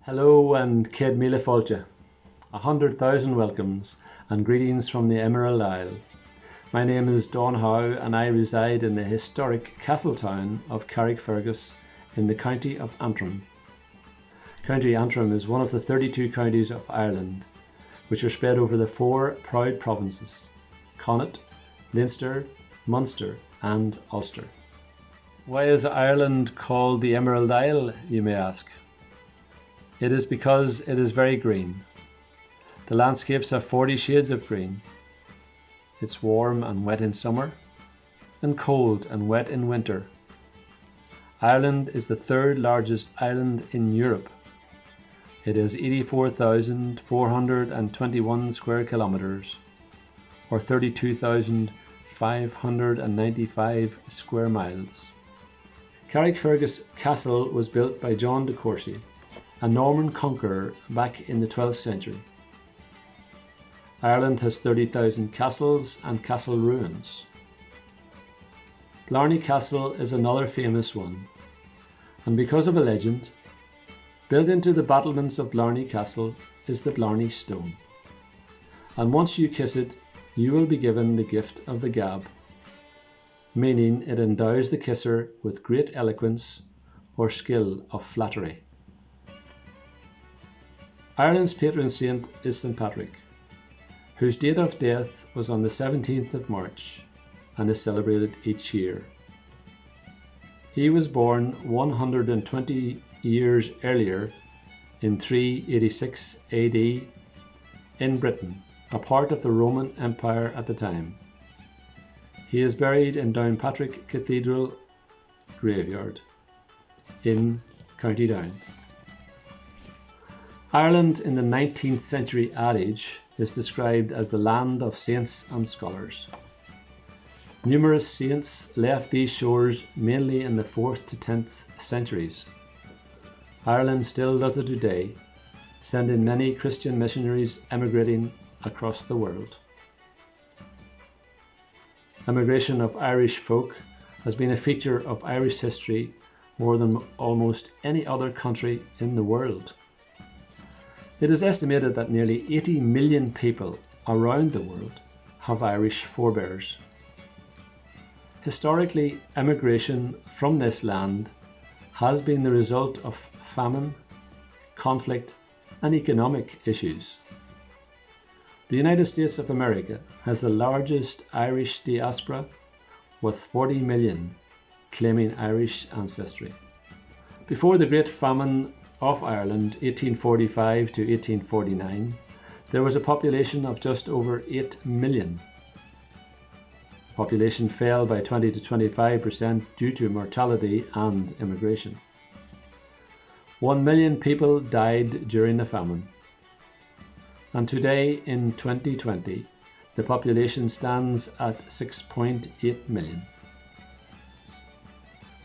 Hello and Céad Míle Fáilte. 100,000 welcomes and greetings from the Emerald Isle. My name is Don Howe and I reside in the historic castle town of Carrickfergus in the county of Antrim. County Antrim is one of the 32 counties of Ireland, which are spread over the four proud provinces: Connaught, Leinster, Munster and Ulster. Why is Ireland called the Emerald Isle, you may ask? It is because it is very green. The landscapes have 40 shades of green. It's warm and wet in summer, and cold and wet in winter. Ireland is the third largest island in Europe. It is 84,421 square kilometres, or 32,595 square miles. Carrickfergus Castle was built by John de Courcy, a Norman conqueror back in the 12th century. Ireland has 30,000 castles and castle ruins. Glarney Castle is another famous one, and because of a legend, built into the battlements of Glarney Castle is the Glarney Stone. And once you kiss it, you will be given the gift of the gab, meaning it endows the kisser with great eloquence or skill of flattery. Ireland's patron saint is St. Patrick, whose date of death was on the 17th of March and is celebrated each year. He was born 120 years earlier in 386 AD in Britain, a part of the Roman Empire at the time. He is buried in Downpatrick Cathedral graveyard in County Down. Ireland in the 19th century adage is described as the land of saints and scholars. Numerous saints left these shores mainly in the 4th to 10th centuries. Ireland still does it today, sending many Christian missionaries emigrating across the world. Emigration of Irish folk has been a feature of Irish history more than almost any other country in the world. It is estimated that nearly 80 million people around the world have Irish forebears. Historically, emigration from this land has been the result of famine, conflict, and economic issues. The United States of America has the largest Irish diaspora, with 40 million claiming Irish ancestry. Before the Great Famine of Ireland, 1845 to 1849, there was a population of just over 8 million. Population fell by 20 to 25% due to mortality and immigration. 1 million people died during the famine. And today, in 2020, the population stands at 6.8 million.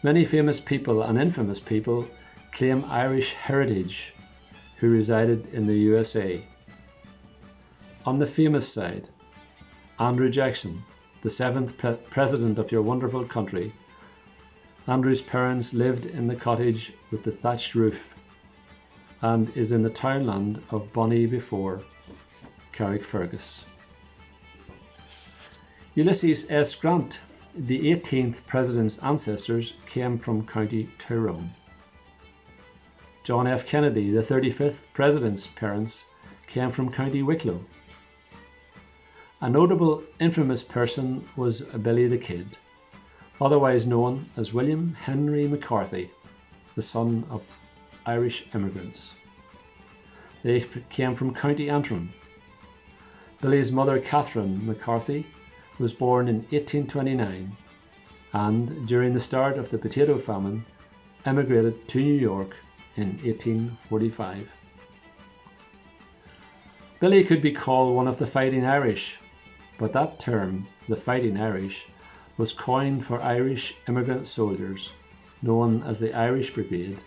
Many famous people and infamous people claim Irish heritage who resided in the USA. On the famous side, Andrew Jackson, the 7th president of your wonderful country. Andrew's parents lived in the cottage with the thatched roof and is in the townland of Bonnie before Carrickfergus. Ulysses S. Grant, the 18th president's ancestors, came from County Tyrone. John F. Kennedy, the 35th president's parents, came from County Wicklow. A notable infamous person was Billy the Kid, otherwise known as William Henry McCarthy, the son of Irish immigrants. They came from County Antrim. Billy's mother, Catherine McCarthy, was born in 1829 and, during the start of the potato famine, emigrated to New York in 1845. Billy could be called one of the Fighting Irish, but that term, the Fighting Irish, was coined for Irish immigrant soldiers known as the Irish Brigade,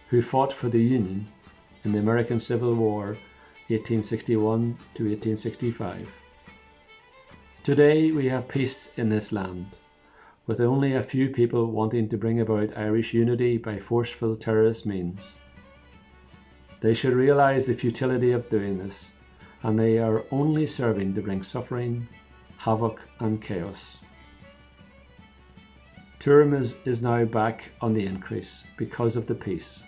who fought for the Union in the American Civil War 1861 to 1865. Today we have peace in this land, with only a few people wanting to bring about Irish unity by forceful terrorist means. They should realize the futility of doing this, and they are only serving to bring suffering, havoc and chaos. Tourism is now back on the increase because of the peace.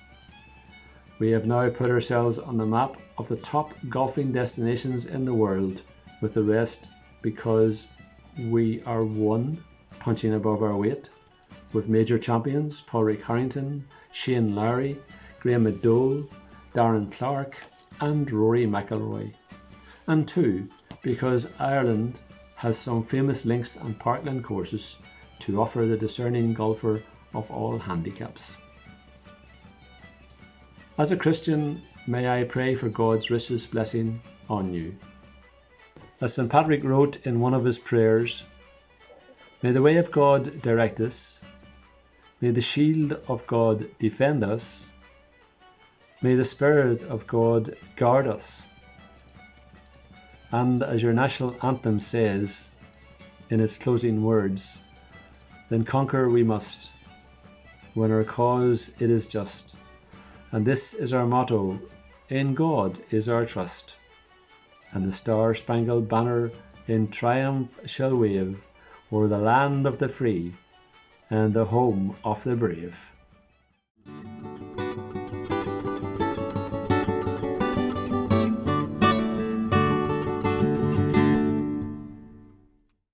We have now put ourselves on the map of the top golfing destinations in the world, with the rest because we are one, punching above our weight, with major champions Padraig Harrington, Shane Lowry, Graham McDowell, Darren Clarke and Rory McIlroy. And two, because Ireland has some famous links and parkland courses to offer the discerning golfer of all handicaps. As a Christian, may I pray for God's richest blessing on you. As St. Patrick wrote in one of his prayers, may the way of God direct us, may the shield of God defend us, may the Spirit of God guard us. And as your national anthem says in its closing words, then conquer we must, when our cause it is just. And this is our motto, in God is our trust. And the star-spangled banner in triumph shall wave o'er the land of the free and the home of the brave.